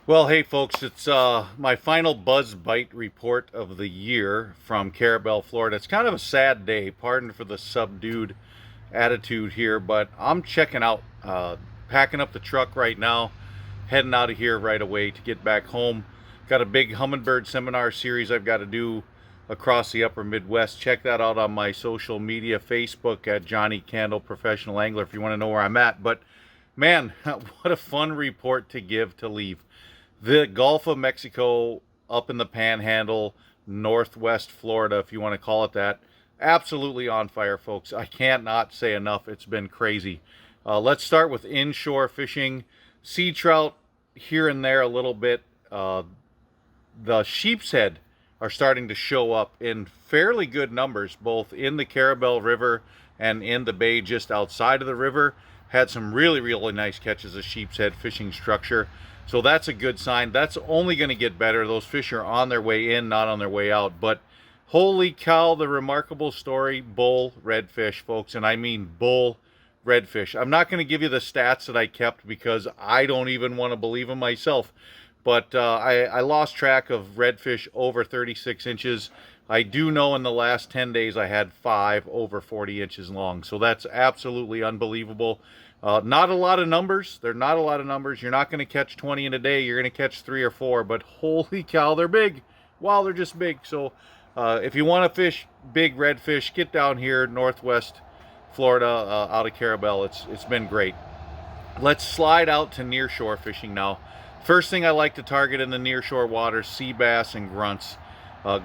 Well, hey folks, it's my final buzz bite report of the year from Carrabelle, Florida. It's kind of a sad day, pardon for the subdued attitude here, but I'm checking out, packing up the truck right now, heading out of here right away to get back home. Got a big hummingbird seminar series I've got to do across the upper Midwest. Check that out on my social media, Facebook at Johnnie Candle Professional Angler if you want to know where I'm at. But man, what a fun report to give to leave. The Gulf of Mexico up in the Panhandle, Northwest Florida, if you want to call it that, absolutely on fire, folks. I can't not say enough. It's been crazy. Let's start with inshore fishing. Sea trout here and there a little bit. The sheep's head are starting to show up in fairly good numbers, both in the Carrabelle River and in the bay just outside of the river. Had some really nice catches of sheep's head fishing structure. So that's a good sign. That's only going to get better. Those fish are on their way in, not on their way out. But holy cow, the remarkable story, bull redfish, folks. And I mean bull redfish. I'm not going to give you the stats that I kept because I don't even want to believe them myself. But I lost track of redfish over 36 inches. I do know in the last 10 days I had 5 over 40 inches long. So that's absolutely unbelievable. Not a lot of numbers. They're not a lot of numbers. You're not going to catch 20 in a day. You're going to catch 3 or 4. But holy cow, they're big. Wow, they're just big. So if you want to fish big redfish, get down here, Northwest Florida, out of Carrabelle. It's been great. Let's slide out to nearshore fishing now. First thing I like to target in the nearshore waters, sea bass and grunts.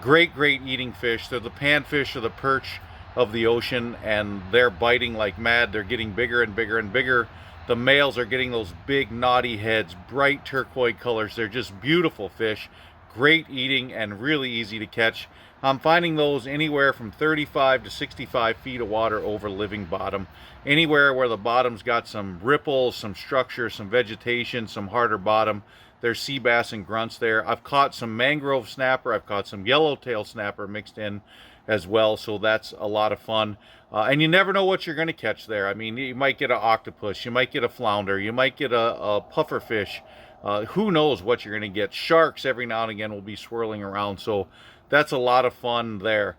Great eating fish. They're the panfish or the perch of the ocean, and they're biting like mad. They're getting bigger and bigger. The males are getting those big knotty heads, bright turquoise colors. They're just beautiful fish. Great eating and really easy to catch. I'm finding those anywhere from 35 to 65 feet of water over living bottom. Anywhere where the bottom's got some ripples, some structure, some vegetation, some harder bottom. There's sea bass and grunts there. I've caught some mangrove snapper. I've caught some yellowtail snapper mixed in as well, so that's a lot of fun. And you never know what you're going to catch there. I mean, you might get an octopus, you might get a flounder, you might get a puffer fish. Who knows what you're going to get. Sharks every now and again will be swirling around, so that's a lot of fun there.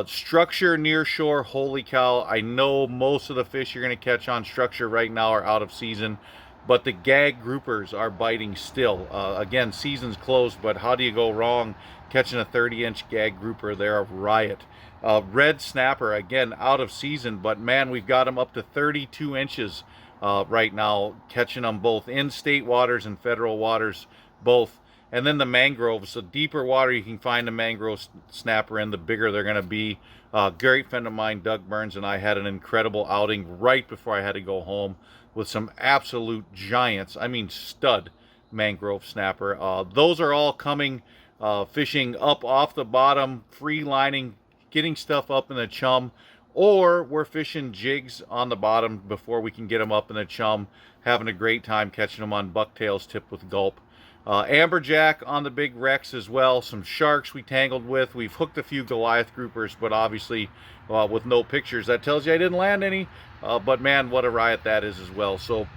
Structure near shore, holy cow. I know most of the fish you're going to catch on structure right now are out of season, but the gag groupers are biting still. Again, season's closed, but how do you go wrong catching a 30-inch gag grouper? They're a riot. Red snapper, again, out of season, but man, we've got them up to 32 inches right now, catching them both in state waters and federal waters, both. And then the mangroves, the deeper water you can find the mangrove snapper in, the bigger they're going to be. Great friend of mine, Doug Burns, and I had an incredible outing right before I had to go home with some absolute giants, I mean stud mangrove snapper. Those are all coming, fishing up off the bottom, free lining, getting stuff up in the chum, or we're fishing jigs on the bottom before we can get them up in the chum, having a great time catching them on bucktails tipped with gulp. Amberjack on the big wrecks as well. Some sharks we tangled with. We've hooked a few Goliath groupers, but obviously with no pictures. That tells you I didn't land any. But man, what a riot that is as well. So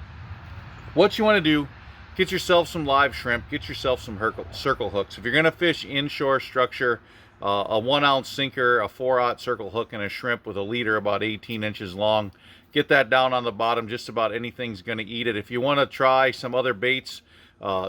what you want to do, get yourself some live shrimp. Get yourself some circle hooks. If you're going to fish inshore structure, a 1-ounce sinker, a 4/0 circle hook, and a shrimp with a leader about 18 inches long. Get that down on the bottom. Just about anything's going to eat it. If you want to try some other baits,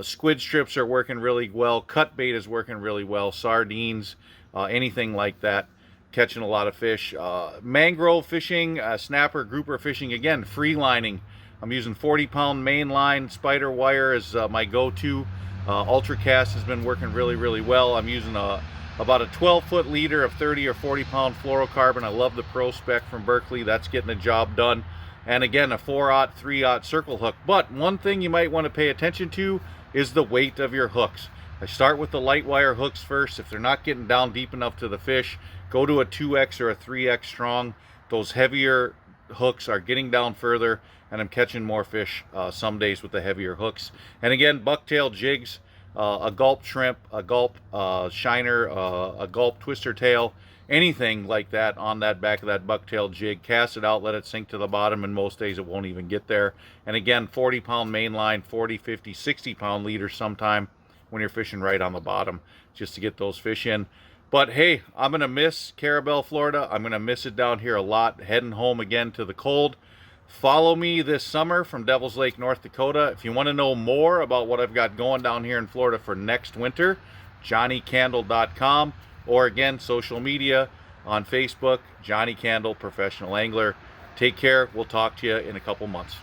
squid strips are working really well. Cut bait is working really well. Sardines, anything like that, catching a lot of fish. Mangrove fishing, snapper, grouper fishing, again, free lining. I'm using 40-pound main line. Spider wire is my go-to. Ultracast has been working really well. I'm using about a 12-foot leader of 30 or 40-pound fluorocarbon. I love the Pro Spec from Berkeley. That's getting the job done. And again, a 4/0, 3/0 circle hook. But one thing you might want to pay attention to is the weight of your hooks. I start with the light wire hooks first. If they're not getting down deep enough to the fish, go to a 2X or a 3X strong. Those heavier hooks are getting down further, and I'm catching more fish some days with the heavier hooks. And again, bucktail jigs, a gulp shrimp, a gulp shiner, a gulp twister tail, anything like that on that back of that bucktail jig. Cast it out, let it sink to the bottom, and most days it won't even get there. And again, 40-pound main line, 40, 50, 60-pound leaders sometime when you're fishing right on the bottom, just to get those fish in. But hey, I'm going to miss Carrabelle, Florida. I'm going to miss it down here a lot, heading home again to the cold. Follow me this summer from Devil's Lake, North Dakota. If you want to know more about what I've got going down here in Florida for next winter, JohnnieCandle.com, or again, social media on Facebook, Johnnie Candle Professional Angler. Take care. We'll talk to you in a couple months.